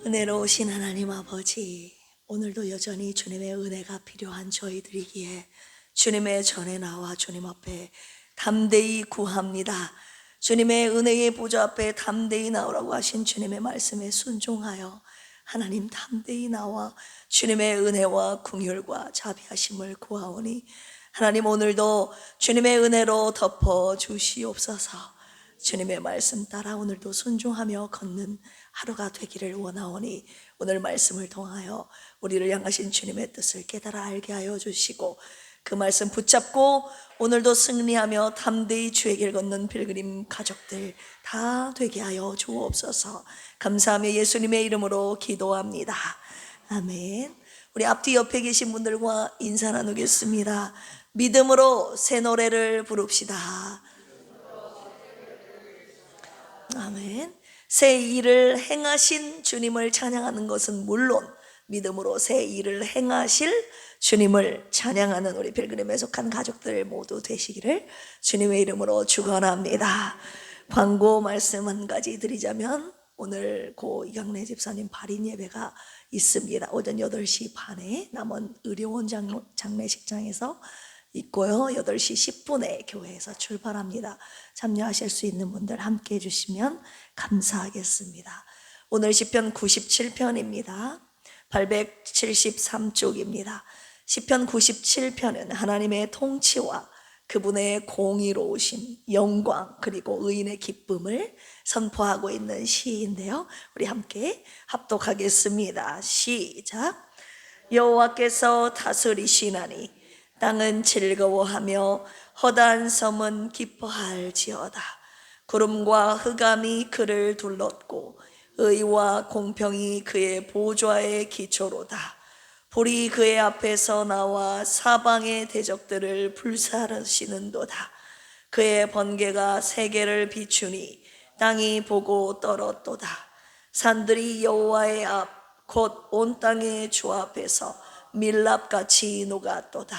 은혜로우신 하나님 아버지, 오늘도 여전히 주님의 은혜가 필요한 저희들이기에 주님의 전에 나와 주님 앞에 담대히 구합니다. 주님의 은혜의 보좌 앞에 담대히 나오라고 하신 주님의 말씀에 순종하여 하나님 담대히 나와 주님의 은혜와 긍휼과 자비하심을 구하오니 하나님 오늘도 주님의 은혜로 덮어 주시옵소서. 주님의 말씀 따라 오늘도 순종하며 걷는 하루가 되기를 원하오니 오늘 말씀을 통하여 우리를 향하신 주님의 뜻을 깨달아 알게 하여 주시고 그 말씀 붙잡고 오늘도 승리하며 담대히 주의 길 걷는 필그림 가족들 다 되게 하여 주옵소서. 감사하며 예수님의 이름으로 기도합니다. 아멘. 우리 앞뒤 옆에 계신 분들과 인사 나누겠습니다. 믿음으로 새 노래를 부릅시다. 아멘. 새 일을 행하신 주님을 찬양하는 것은 물론 믿음으로 새 일을 행하실 주님을 찬양하는 우리 필그림에 속한 가족들 모두 되시기를 주님의 이름으로 축원합니다. 광고 말씀 한 가지 드리자면 오늘 고 이강래 집사님 발인 예배가 있습니다. 오전 8시 반에 남원 의료원 장례식장에서 있고요. 8시 10분에 교회에서 출발합니다. 참여하실 수 있는 분들 함께 해주시면 감사하겠습니다. 오늘 시편 97편입니다. 873쪽입니다. 시편 97편은 하나님의 통치와 그분의 공의로우심, 영광 그리고 의인의 기쁨을 선포하고 있는 시인데요. 우리 함께 합독하겠습니다. 시작. 여호와께서 다스리시나니 땅은 즐거워하며 허다한 섬은 기뻐할지어다. 구름과 흑암이 그를 둘렀고 의와 공평이 그의 보좌의 기초로다. 불이 그의 앞에서 나와 사방의 대적들을 불사르시는도다. 그의 번개가 세계를 비추니 땅이 보고 떨었도다. 산들이 여호와의 앞 곧 온 땅의 주 앞에서 밀랍같이 녹았도다.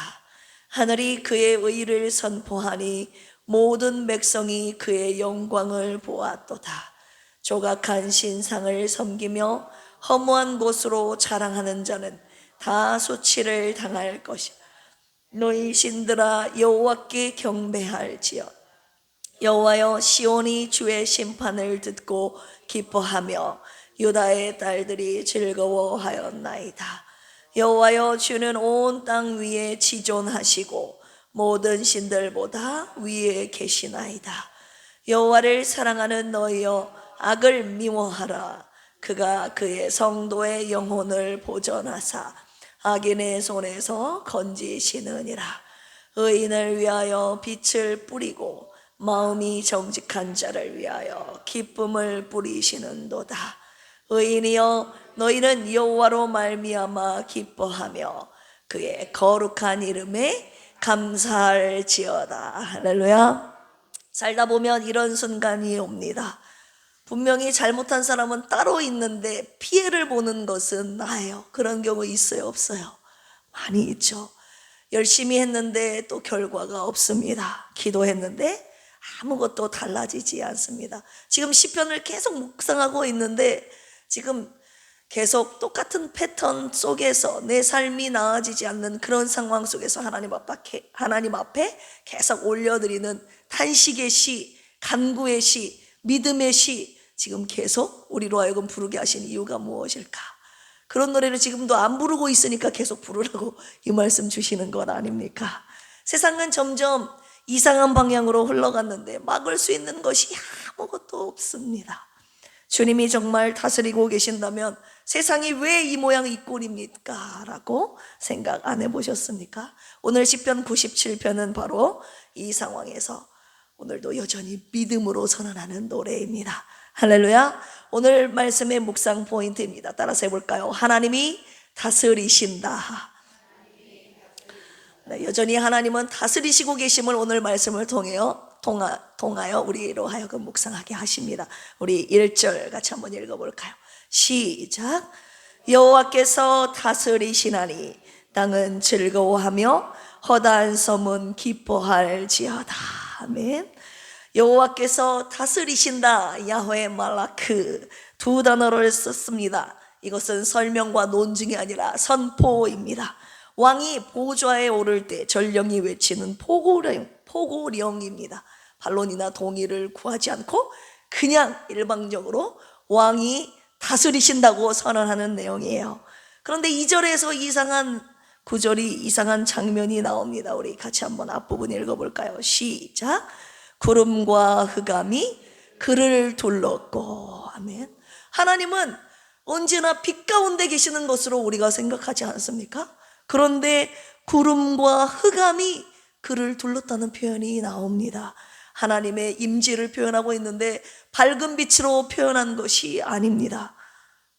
하늘이 그의 의를 선포하니 모든 백성이 그의 영광을 보았도다. 조각한 신상을 섬기며 허무한 곳으로 자랑하는 자는 다 수치를 당할 것이야. 너희 신들아 여호와께 경배할지어. 여호와여 시온이 주의 심판을 듣고 기뻐하며 유다의 딸들이 즐거워하였나이다. 여호와여 주는 온 땅 위에 지존하시고 모든 신들보다 위에 계시나이다. 여호와를 사랑하는 너희여 악을 미워하라. 그가 그의 성도의 영혼을 보전하사 악인의 손에서 건지시느니라. 의인을 위하여 빛을 뿌리고 마음이 정직한 자를 위하여 기쁨을 뿌리시는도다. 의인이여 너희는 여호와로 말미암아 기뻐하며 그의 거룩한 이름에 감사할지어다. 할렐루야. 살다 보면 이런 순간이 옵니다. 분명히 잘못한 사람은 따로 있는데 피해를 보는 것은 나예요. 그런 경우 있어요, 없어요? 많이 있죠. 열심히 했는데 또 결과가 없습니다. 기도했는데 아무것도 달라지지 않습니다. 지금 시편을 계속 묵상하고 있는데 지금 계속 똑같은 패턴 속에서 내 삶이 나아지지 않는 그런 상황 속에서 하나님 앞에 계속 올려드리는 탄식의 시, 간구의 시, 믿음의 시 지금 계속 우리로 하여금 부르게 하신 이유가 무엇일까? 그런 노래를 지금도 안 부르고 있으니까 계속 부르라고 이 말씀 주시는 것 아닙니까? 세상은 점점 이상한 방향으로 흘러갔는데 막을 수 있는 것이 아무것도 없습니다. 주님이 정말 다스리고 계신다면 세상이 왜 이 모양 이 꼴입니까? 라고 생각 안 해보셨습니까? 오늘 시편 97편은 바로 이 상황에서 오늘도 여전히 믿음으로 선언하는 노래입니다. 할렐루야. 오늘 말씀의 묵상 포인트입니다. 따라서 해볼까요? 하나님이 다스리신다. 네, 여전히 하나님은 다스리시고 계심을 오늘 말씀을 통하여 우리로 하여금 묵상하게 하십니다. 우리 1절 같이 한번 읽어볼까요? 시작. 여호와께서 다스리시나니 땅은 즐거워하며 허다한 섬은 기뻐할지어다. 아멘. 여호와께서 다스리신다. 야훼 말라크 두 단어를 썼습니다. 이것은 설명과 논증이 아니라 선포입니다. 왕이 보좌에 오를 때 전령이 외치는 포고령입니다. 반론이나 동의를 구하지 않고 그냥 일방적으로 왕이 다스리신다고 선언하는 내용이에요. 그런데 2절에서 이상한 구절이, 이상한 장면이 나옵니다. 우리 같이 한번 앞부분 읽어볼까요? 시작. 구름과 흑암이 그를 둘렀고. 아멘. 하나님은 언제나 빛 가운데 계시는 것으로 우리가 생각하지 않습니까? 그런데 구름과 흑암이 그를 둘렀다는 표현이 나옵니다. 하나님의 임재를 표현하고 있는데 밝은 빛으로 표현한 것이 아닙니다.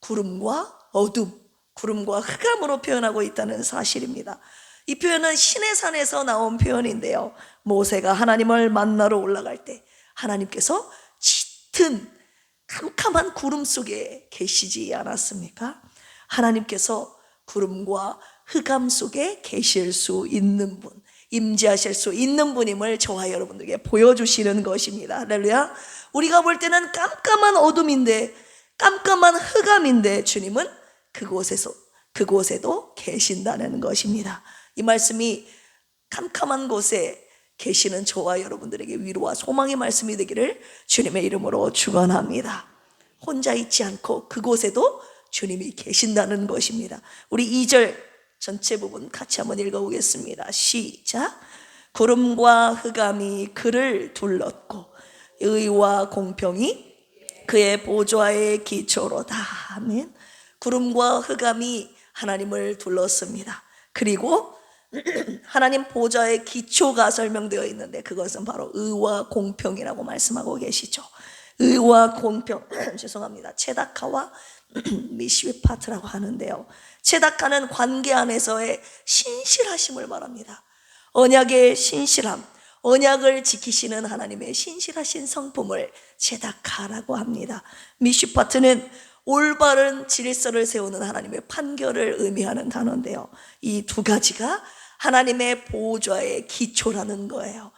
구름과 어둠, 구름과 흑암으로 표현하고 있다는 사실입니다. 이 표현은 시내산에서 나온 표현인데요, 모세가 하나님을 만나러 올라갈 때 하나님께서 짙은 캄캄한 구름 속에 계시지 않았습니까? 하나님께서 구름과 흑암 속에 계실 수 있는 분, 임재하실 수 있는 분임을 저와 여러분들에게 보여주시는 것입니다. 할렐루야. 우리가 볼 때는 깜깜한 어둠인데, 깜깜한 흑암인데 주님은 그곳에도 계신다는 것입니다. 이 말씀이 캄캄한 곳에 계시는 저와 여러분들에게 위로와 소망의 말씀이 되기를 주님의 이름으로 축원합니다. 혼자 있지 않고 그곳에도 주님이 계신다는 것입니다. 우리 2절 전체 부분 같이 한번 읽어보겠습니다. 시작. 구름과 흑암이 그를 둘렀고 의와 공평이 그의 보좌의 기초로다. 아멘. 구름과 흑암이 하나님을 둘렀습니다. 그리고 하나님 보좌의 기초가 설명되어 있는데 그것은 바로 의와 공평이라고 말씀하고 계시죠. 의와 공평, 죄송합니다. 체다카와 미시위파트라고 하는데요, 체다카는 관계 안에서의 신실하심을 말합니다. 언약의 신실함, 언약을 지키시는 하나님의 신실하신 성품을 체다카라고 합니다. 미시파트는 올바른 질서를 세우는 하나님의 판결을 의미하는 단어인데요, 이 두 가지가 하나님의 보좌의 기초라는 거예요.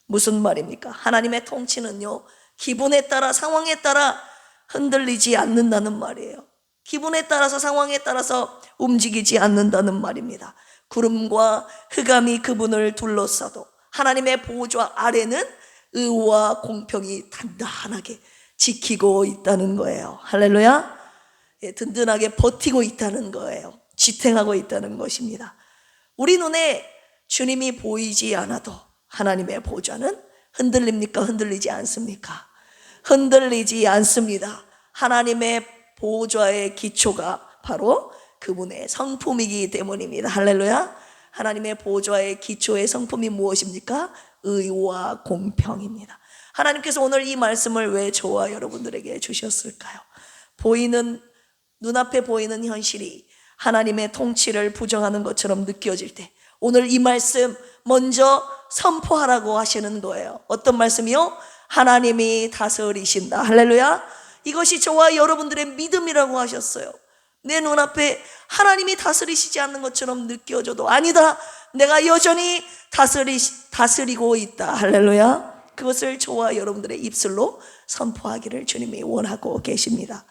무슨 말입니까? 하나님의 통치는요, 기분에 따라, 상황에 따라 흔들리지 않는다는 말이에요. 기분에 따라서, 상황에 따라서 움직이지 않는다는 말입니다. 구름과 흑암이 그분을 둘러싸도 하나님의 보좌 아래는 의와 공평이 단단하게 지키고 있다는 거예요. 할렐루야. 든든하게 버티고 있다는 거예요. 지탱하고 있다는 것입니다. 우리 눈에 주님이 보이지 않아도 하나님의 보좌는 흔들립니까? 흔들리지 않습니까? 흔들리지 않습니다. 하나님의 보좌의 기초가 바로 그분의 성품이기 때문입니다. 할렐루야. 하나님의 보좌의 기초의 성품이 무엇입니까? 의와 공평입니다. 하나님께서 오늘 이 말씀을 왜 저와 여러분들에게 주셨을까요? 눈앞에 보이는 현실이 하나님의 통치를 부정하는 것처럼 느껴질 때 오늘 이 말씀 먼저 선포하라고 하시는 거예요. 어떤 말씀이요? 하나님이 다스리신다. 할렐루야. 이것이 저와 여러분들의 믿음이라고 하셨어요. 내 눈앞에 하나님이 다스리시지 않는 것처럼 느껴져도 아니다, 내가 여전히 다스리고 있다. 할렐루야. 그것을 저와 여러분들의 입술로 선포하기를 주님이 원하고 계십니다.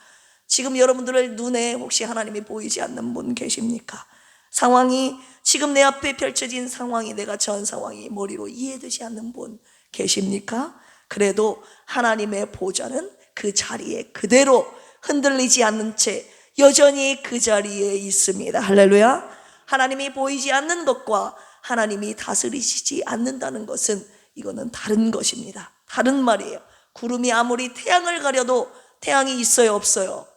지금 여러분들의 눈에 혹시 하나님이 보이지 않는 분 계십니까? 상황이, 지금 내 앞에 펼쳐진 상황이, 내가 전 상황이 머리로 이해되지 않는 분 계십니까? 그래도 하나님의 보좌는 그 자리에 그대로 흔들리지 않는 채 여전히 그 자리에 있습니다. 할렐루야. 하나님이 보이지 않는 것과 하나님이 다스리시지 않는다는 것은 이거는 다른 것입니다. 다른 말이에요. 구름이 아무리 태양을 가려도 태양이 있어요, 없어요?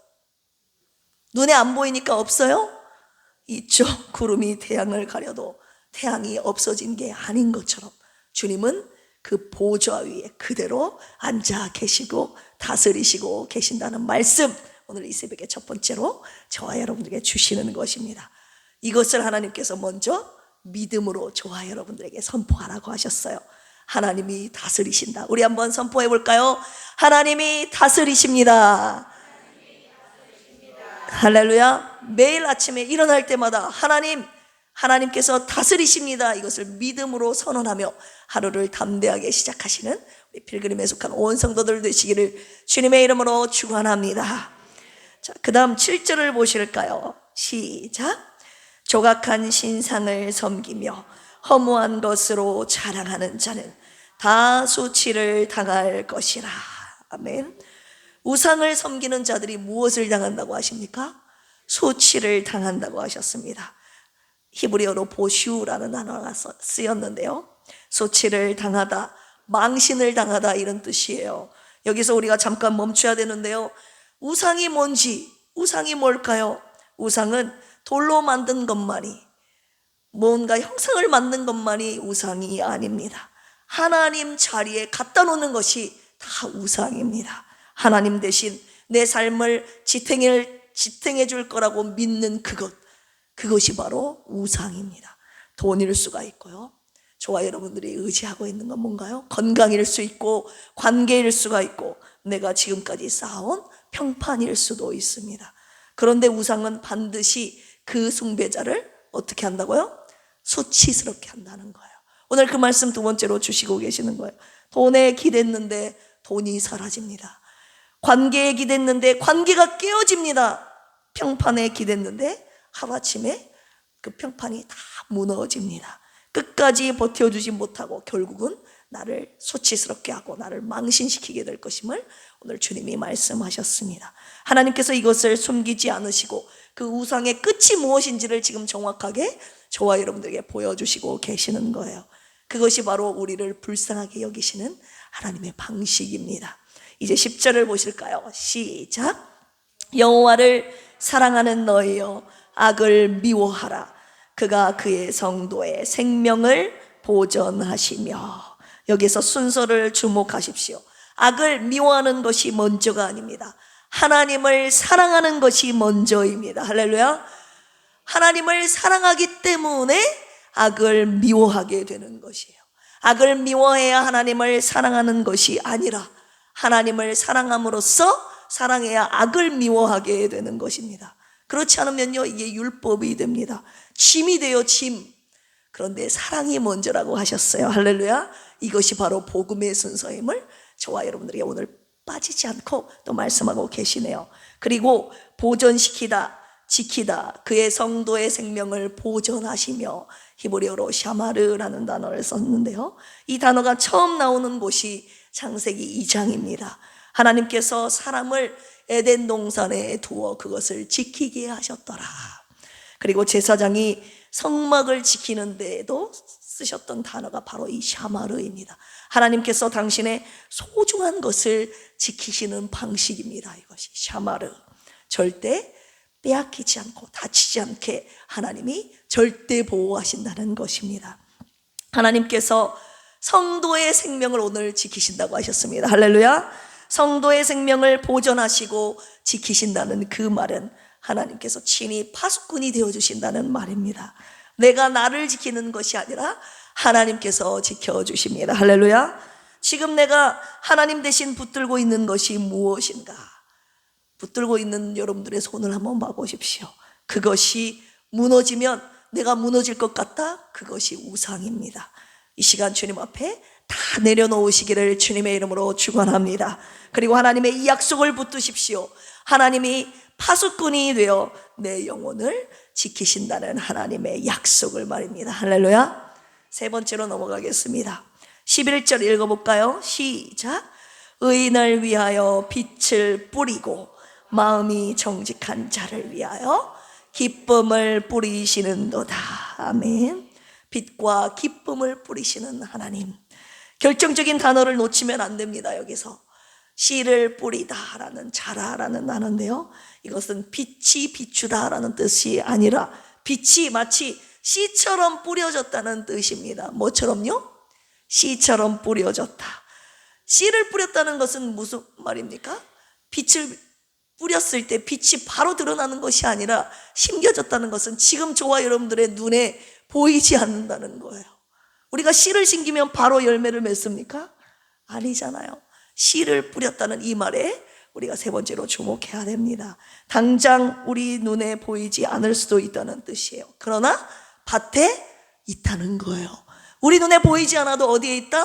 눈에 안 보이니까 없어요? 있죠. 구름이 태양을 가려도 태양이 없어진 게 아닌 것처럼 주님은 그 보좌 위에 그대로 앉아 계시고 다스리시고 계신다는 말씀, 오늘 이 새벽에 첫 번째로 저와 여러분들에게 주시는 것입니다. 이것을 하나님께서 먼저 믿음으로 저와 여러분들에게 선포하라고 하셨어요. 하나님이 다스리신다. 우리 한번 선포해 볼까요? 하나님이 다스리십니다. 할렐루야. 매일 아침에 일어날 때마다 하나님께서 다스리십니다. 이것을 믿음으로 선언하며 하루를 담대하게 시작하시는 우리 필그림에 속한 온 성도들 되시기를 주님의 이름으로 축원합니다. 자, 그 다음 7절을 보실까요? 시작. 조각한 신상을 섬기며 허무한 것으로 자랑하는 자는 다 수치를 당할 것이라. 아멘. 우상을 섬기는 자들이 무엇을 당한다고 하십니까? 수치를 당한다고 하셨습니다. 히브리어로 보슈라는 단어가 쓰였는데요, 수치를 당하다, 망신을 당하다, 이런 뜻이에요. 여기서 우리가 잠깐 멈춰야 되는데요, 우상이 뭔지, 우상이 뭘까요? 우상은 돌로 만든 것만이, 뭔가 형상을 만든 것만이 우상이 아닙니다. 하나님 자리에 갖다 놓는 것이 다 우상입니다. 하나님 대신 내 삶을 지탱해 줄 거라고 믿는 그것이 바로 우상입니다. 돈일 수가 있고요, 저와 여러분들이 의지하고 있는 건 뭔가요? 건강일 수 있고, 관계일 수가 있고, 내가 지금까지 쌓아온 평판일 수도 있습니다. 그런데 우상은 반드시 그 숭배자를 어떻게 한다고요? 수치스럽게 한다는 거예요. 오늘 그 말씀 두 번째로 주시고 계시는 거예요. 돈에 기댔는데 돈이 사라집니다. 관계에 기댔는데 관계가 깨어집니다. 평판에 기댔는데 하루아침에 그 평판이 다 무너집니다. 끝까지 버텨주지 못하고 결국은 나를 수치스럽게 하고 나를 망신시키게 될 것임을 오늘 주님이 말씀하셨습니다. 하나님께서 이것을 숨기지 않으시고 그 우상의 끝이 무엇인지를 지금 정확하게 저와 여러분들에게 보여주시고 계시는 거예요. 그것이 바로 우리를 불쌍하게 여기시는 하나님의 방식입니다. 이제 10절을 보실까요? 시작. 여호와를 사랑하는 너희여, 악을 미워하라. 그가 그의 성도의 생명을 보전하시며. 여기서 순서를 주목하십시오. 악을 미워하는 것이 먼저가 아닙니다. 하나님을 사랑하는 것이 먼저입니다. 할렐루야. 하나님을 사랑하기 때문에 악을 미워하게 되는 것이에요. 악을 미워해야 하나님을 사랑하는 것이 아니라 하나님을 사랑함으로써 사랑해야 악을 미워하게 되는 것입니다. 그렇지 않으면요, 이게 율법이 됩니다. 짐이 돼요, 짐. 그런데 사랑이 먼저라고 하셨어요. 할렐루야. 이것이 바로 복음의 순서임을 저와 여러분들에게 오늘 빠지지 않고 또 말씀하고 계시네요. 그리고 보존시키다, 지키다, 그의 성도의 생명을 보존하시며, 히브리어로 샤마르라는 단어를 썼는데요, 이 단어가 처음 나오는 곳이 창세기 2장입니다. 하나님께서 사람을 에덴 동산에 두어 그것을 지키게 하셨더라. 그리고 제사장이 성막을 지키는 데에도 쓰셨던 단어가 바로 이 샤마르입니다. 하나님께서 당신의 소중한 것을 지키시는 방식입니다. 이것이 샤마르. 절대 빼앗기지 않고 다치지 않게 하나님이 절대 보호하신다는 것입니다. 하나님께서 성도의 생명을 오늘 지키신다고 하셨습니다. 할렐루야. 성도의 생명을 보존하시고 지키신다는 그 말은 하나님께서 친히 파수꾼이 되어주신다는 말입니다. 내가 나를 지키는 것이 아니라 하나님께서 지켜주십니다. 할렐루야. 지금 내가 하나님 대신 붙들고 있는 것이 무엇인가? 붙들고 있는 여러분들의 손을 한번 봐보십시오. 그것이 무너지면 내가 무너질 것 같다? 그것이 우상입니다. 이 시간 주님 앞에 다 내려놓으시기를 주님의 이름으로 축원합니다. 그리고 하나님의 이 약속을 붙드십시오. 하나님이 파수꾼이 되어 내 영혼을 지키신다는 하나님의 약속을 말입니다. 할렐루야. 세 번째로 넘어가겠습니다. 11절 읽어볼까요? 시작. 의인을 위하여 빛을 뿌리고 마음이 정직한 자를 위하여 기쁨을 뿌리시는도다. 아멘. 빛과 기쁨을 뿌리시는 하나님. 결정적인 단어를 놓치면 안 됩니다. 여기서 씨를 뿌리다라는 자라라는 단어인데요, 이것은 빛이 비추다라는 뜻이 아니라 빛이 마치 씨처럼 뿌려졌다는 뜻입니다. 뭐처럼요? 씨처럼 뿌려졌다. 씨를 뿌렸다는 것은 무슨 말입니까? 빛을 뿌렸을 때 빛이 바로 드러나는 것이 아니라 심겨졌다는 것은 지금 저와 여러분들의 눈에 보이지 않는다는 거예요. 우리가 씨를 심기면 바로 열매를 맺습니까? 아니잖아요. 씨를 뿌렸다는 이 말에 우리가 세 번째로 주목해야 됩니다. 당장 우리 눈에 보이지 않을 수도 있다는 뜻이에요. 그러나 밭에 있다는 거예요. 우리 눈에 보이지 않아도 어디에 있다?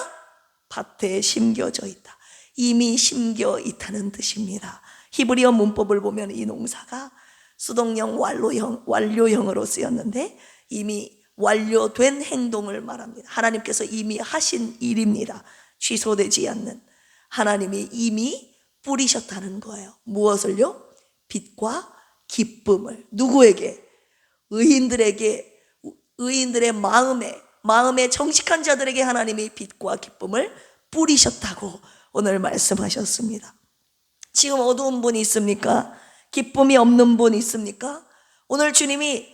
밭에 심겨져 있다. 이미 심겨 있다는 뜻입니다. 히브리어 문법을 보면 이 농사가 수동형 완료형으로 쓰였는데 이미 완료된 행동을 말합니다. 하나님께서 이미 하신 일입니다. 취소되지 않는. 하나님이 이미 뿌리셨다는 거예요. 무엇을요? 빛과 기쁨을. 누구에게? 의인들의 마음에 정직한 자들에게 하나님이 빛과 기쁨을 뿌리셨다고 오늘 말씀하셨습니다. 지금 어두운 분 있습니까? 기쁨이 없는 분 있습니까? 오늘 주님이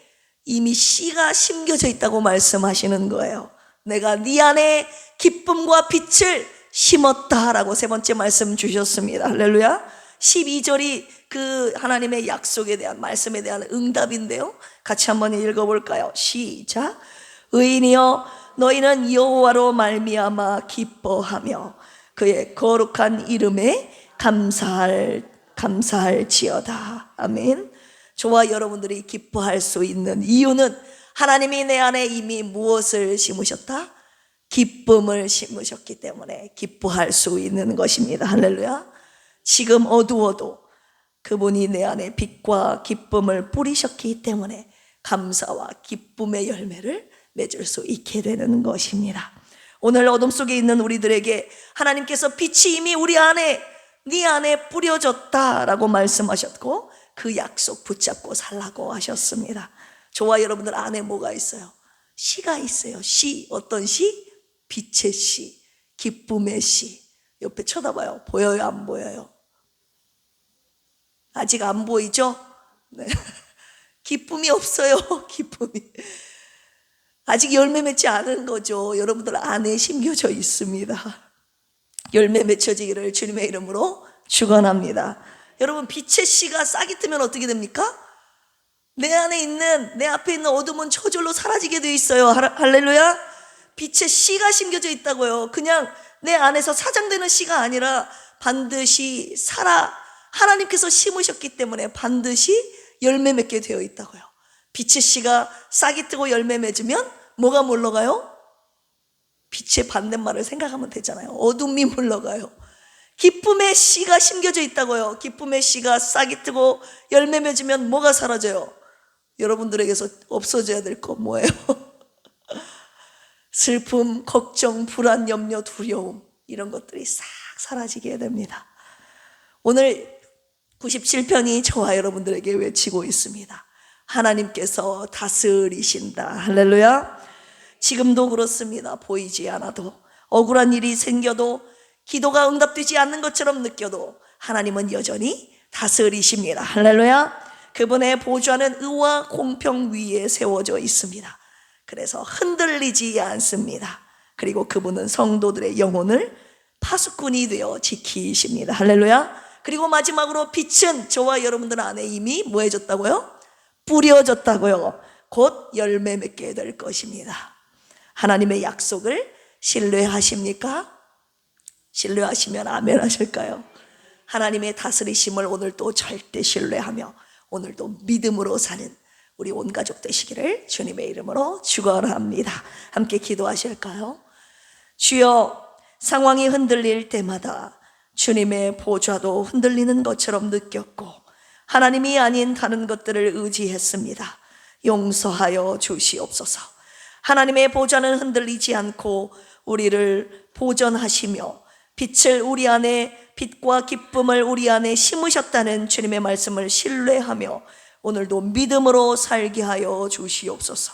이미 씨가 심겨져 있다고 말씀하시는 거예요. 내가 네 안에 기쁨과 빛을 심었다라고 세 번째 말씀 주셨습니다. 할렐루야. 12절이 그 하나님의 약속에 대한 말씀에 대한 응답인데요. 같이 한번 읽어볼까요? 시작. 의인이여 너희는 여호와로 말미암아 기뻐하며 그의 거룩한 이름에 감사할지어다. 아멘. 저와 여러분들이 기뻐할 수 있는 이유는 하나님이 내 안에 이미 무엇을 심으셨다? 기쁨을 심으셨기 때문에 기뻐할 수 있는 것입니다. 할렐루야. 지금 어두워도 그분이 내 안에 빛과 기쁨을 뿌리셨기 때문에 감사와 기쁨의 열매를 맺을 수 있게 되는 것입니다. 오늘 어둠 속에 있는 우리들에게 하나님께서 빛이 이미 우리 안에 네 안에 뿌려졌다라고 말씀하셨고 그 약속 붙잡고 살라고 하셨습니다. 저와 여러분들 안에 뭐가 있어요? 씨가 있어요. 씨. 어떤 씨? 빛의 씨, 기쁨의 씨. 옆에 쳐다봐요. 보여요? 안 보여요? 아직 안 보이죠? 네. 기쁨이 없어요. 기쁨이 아직 열매 맺지 않은 거죠. 여러분들 안에 심겨져 있습니다. 열매 맺혀지기를 주님의 이름으로 축원합니다. 여러분, 빛의 씨가 싹이 트면 어떻게 됩니까? 내 안에 있는, 내 앞에 있는 어둠은 저절로 사라지게 되어 있어요. 할렐루야. 빛의 씨가 심겨져 있다고요. 그냥 내 안에서 사장되는 씨가 아니라 반드시 하나님께서 심으셨기 때문에 반드시 열매 맺게 되어 있다고요. 빛의 씨가 싹이 트고 열매 맺으면 뭐가 물러가요? 빛의 반대말을 생각하면 되잖아요. 어둠이 물러가요. 기쁨의 씨가 심겨져 있다고요. 기쁨의 씨가 싹이 트고 열매 맺으면 뭐가 사라져요? 여러분들에게서 없어져야 될 거 뭐예요? 슬픔, 걱정, 불안, 염려, 두려움, 이런 것들이 싹 사라지게 됩니다. 오늘 97편이 저와 여러분들에게 외치고 있습니다. 하나님께서 다스리신다. 할렐루야. 지금도 그렇습니다. 보이지 않아도, 억울한 일이 생겨도, 기도가 응답되지 않는 것처럼 느껴도 하나님은 여전히 다스리십니다. 할렐루야. 그분의 보좌는 의와 공평 위에 세워져 있습니다. 그래서 흔들리지 않습니다. 그리고 그분은 성도들의 영혼을 파수꾼이 되어 지키십니다. 할렐루야. 그리고 마지막으로 빛은 저와 여러분들 안에 이미 뭐 해졌다고요? 뿌려졌다고요. 곧 열매 맺게 될 것입니다. 하나님의 약속을 신뢰하십니까? 신뢰하시면 아멘 하실까요? 하나님의 다스리심을 오늘도 절대 신뢰하며 오늘도 믿음으로 사는 우리 온 가족 되시기를 주님의 이름으로 축원합니다. 함께 기도하실까요? 주여, 상황이 흔들릴 때마다 주님의 보좌도 흔들리는 것처럼 느꼈고 하나님이 아닌 다른 것들을 의지했습니다. 용서하여 주시옵소서. 하나님의 보좌는 흔들리지 않고 우리를 보존하시며 빛을 우리 안에, 빛과 기쁨을 우리 안에 심으셨다는 주님의 말씀을 신뢰하며 오늘도 믿음으로 살게 하여 주시옵소서.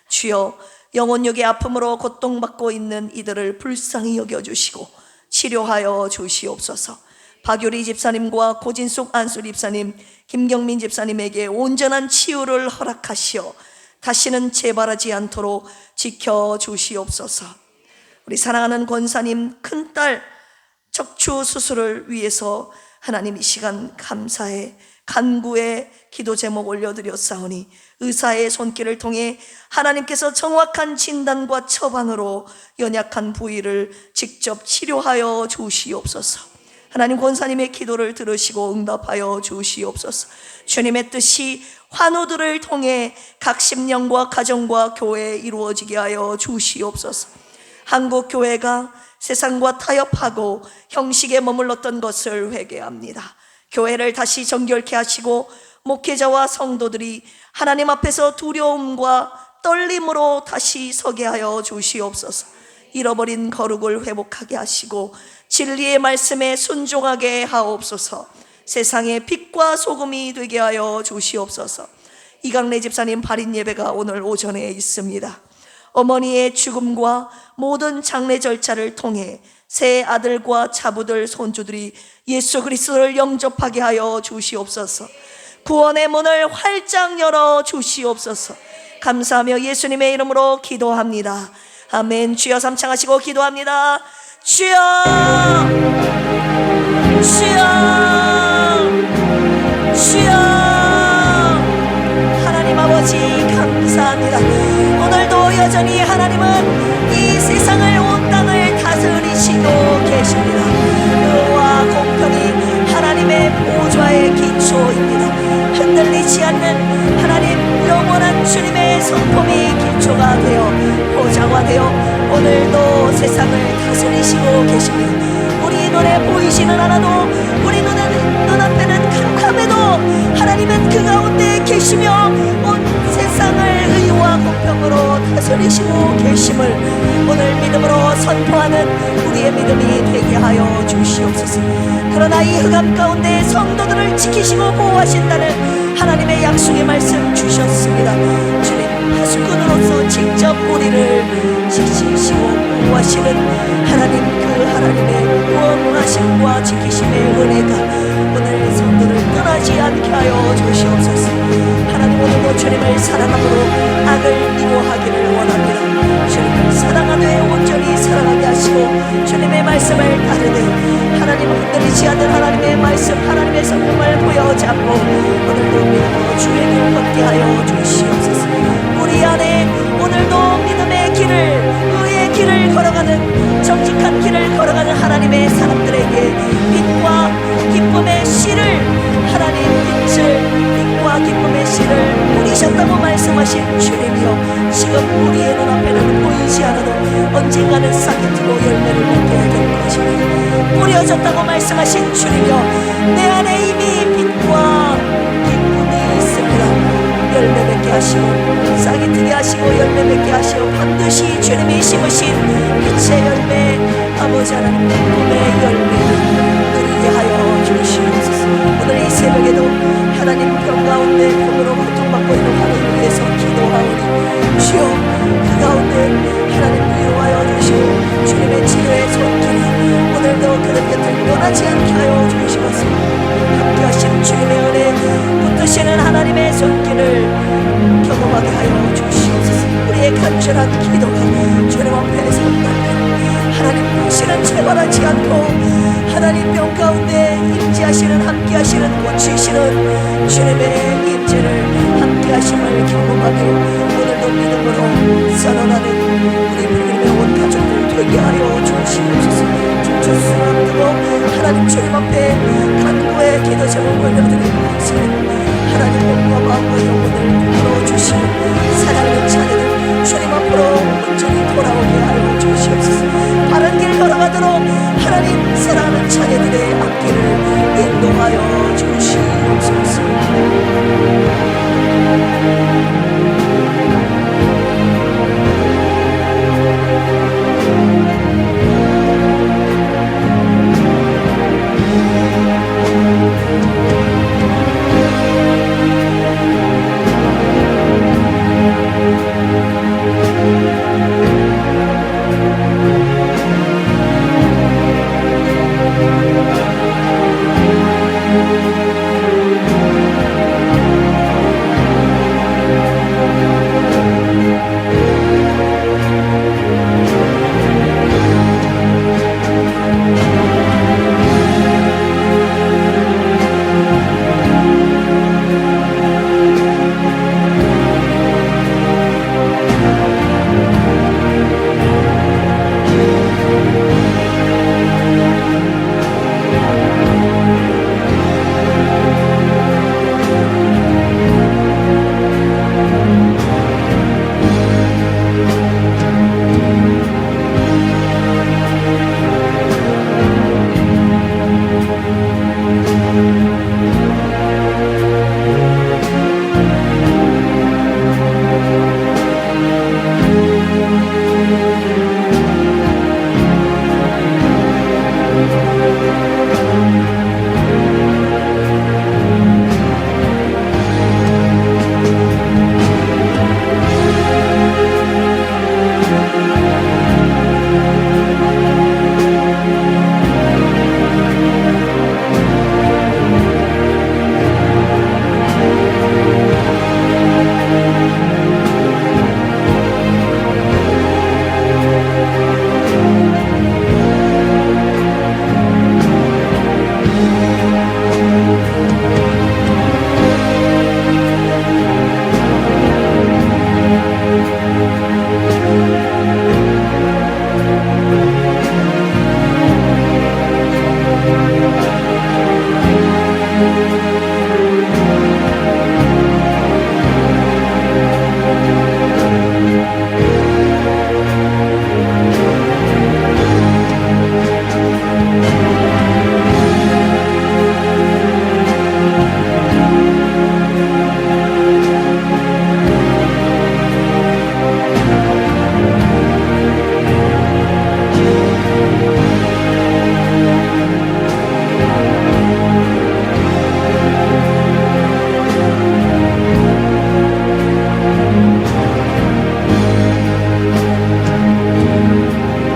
주여, 영혼력의 아픔으로 고통받고 있는 이들을 불쌍히 여겨주시고 치료하여 주시옵소서. 박유리 집사님과 고진숙 안수 집사님, 김경민 집사님에게 온전한 치유를 허락하시어 다시는 재발하지 않도록 지켜주시옵소서. 우리 사랑하는 권사님 큰딸 척추 수술을 위해서 하나님 이 시간 감사해 간구의 기도 제목 올려드렸사오니 의사의 손길을 통해 하나님께서 정확한 진단과 처방으로 연약한 부위를 직접 치료하여 주시옵소서. 하나님 권사님의 기도를 들으시고 응답하여 주시옵소서. 주님의 뜻이 환우들을 통해 각 심령과 가정과 교회에 이루어지게 하여 주시옵소서. 한국 교회가 세상과 타협하고 형식에 머물렀던 것을 회개합니다. 교회를 다시 정결케 하시고 목회자와 성도들이 하나님 앞에서 두려움과 떨림으로 다시 서게 하여 주시옵소서. 잃어버린 거룩을 회복하게 하시고 진리의 말씀에 순종하게 하옵소서. 세상의 빛과 소금이 되게 하여 주시옵소서. 이강래 집사님 발인 예배가 오늘 오전에 있습니다. 어머니의 죽음과 모든 장례 절차를 통해 새 아들과 자부들 손주들이 예수 그리스도를 영접하게 하여 주시옵소서. 구원의 문을 활짝 열어 주시옵소서. 감사하며 예수님의 이름으로 기도합니다. 아멘. 주여 삼창하시고 기도합니다. 주여, 주여, 주여. 하나님 아버지 감사합니다. 오늘도 여전히 하나님은 이 세상을, 온 땅을 다스리시고 계십니다. 의와 공평이 하나님의 보좌의 기초입니다. 흔들리지 않는 하나님 영원한 주님의 성품이 기초가 되어 보장화되어 오늘도 세상을 다스리시고 계십니다. 우리 눈에 보이지는 않아도 우리 눈앞에는 캄캄해도 하나님은 그 가운데 계시며 온 세상을 의와 공평으로 다스리시고 계심을 오늘 믿음으로 선포하는 우리의 믿음이 되게 하여 주시옵소서. 그러나 이 흑암 가운데 성도들을 지키시고 보호하신다는 하나님의 약속의 말씀 주셨습니다. 주님 하수꾼으로서 직접 우리를 지키시고 보호하시는 하나님, 그 하나님의 구원하심과 지키심의 은혜가 오늘 성도를 떠나지 않게 하여 주시옵소서. 하나님 오늘도 주님을 사랑함으로 악을 미워하기를 원합니다. 주님을 사랑하되 온전히 사랑하게 하시고 주님의 말씀을 따르되 하나님을 흔들리지 않는 하나님의 말씀, 하나님의 성품을 보여잡고 오늘도 믿음으로 주의 길 걷게 하여 주시옵소서. 우리 안에 오늘도 믿음의 길을, 의의 길을 걸어가는, 정직한 길을 걸어가는 하나님의 사람들에게 빛과 기쁨의 씨를, 하나님 빛과 기쁨의 씨를 뿌리셨다고 말씀하신 주님이여, 지금 우리의 눈앞에는 보이지 않아도 언젠가는 싹이 트고 열매를 맺게 될 것입니다. 뿌려졌다고 말씀하신 주님이여, 내 안에 이미 빛과 기쁨이 있습니다. 열매 맺게 하시고 싹이 트게 하시고 열매 맺게 하시고 반드시 주님이 심으신 빛의 열매, 아버지 하나님 기쁨의 열매를 누리게 하여 주시옵소서. 오늘 이 새벽에도 하나님 병 가운데 병으로 고통받고 있는 환우를 위해서 기도하오니 주여 그 가운데 하나님 위로하여 주시고 주님의 치료의 손길이 오늘도 그들 곁을 떠나지 않게 하여 주시옵소서. 함께 하시는 주님의 은혜, 붙드시는 하나님의 손길을 경험하게 하여 주시옵소서. 우리의 간절한 기도가 주님 앞에 서온다. 하나님 불씨는 채발하지 않고 하나님 병 가운데 임재하시는, 함께 하시는, 고치시는 주님의 임재를 함께 하심을 경험하며 오늘도 믿음으로 선언하는 우리 부르님의 온 가족들 되게 하여 주시옵소서. 춤추수만 앞두고 하나님 주님 앞에 간구의 기도 제목을 올려드리고 하나님 몸과 마음과 영혼을 풀어주시고 사랑하는 자녀들 주님 앞으로 온전히 돌아오게 하여 주시옵소서. 바른 길 걸어가도록 하나님 사랑하는 자녀들의 앞길을 인도하여 주시옵소서.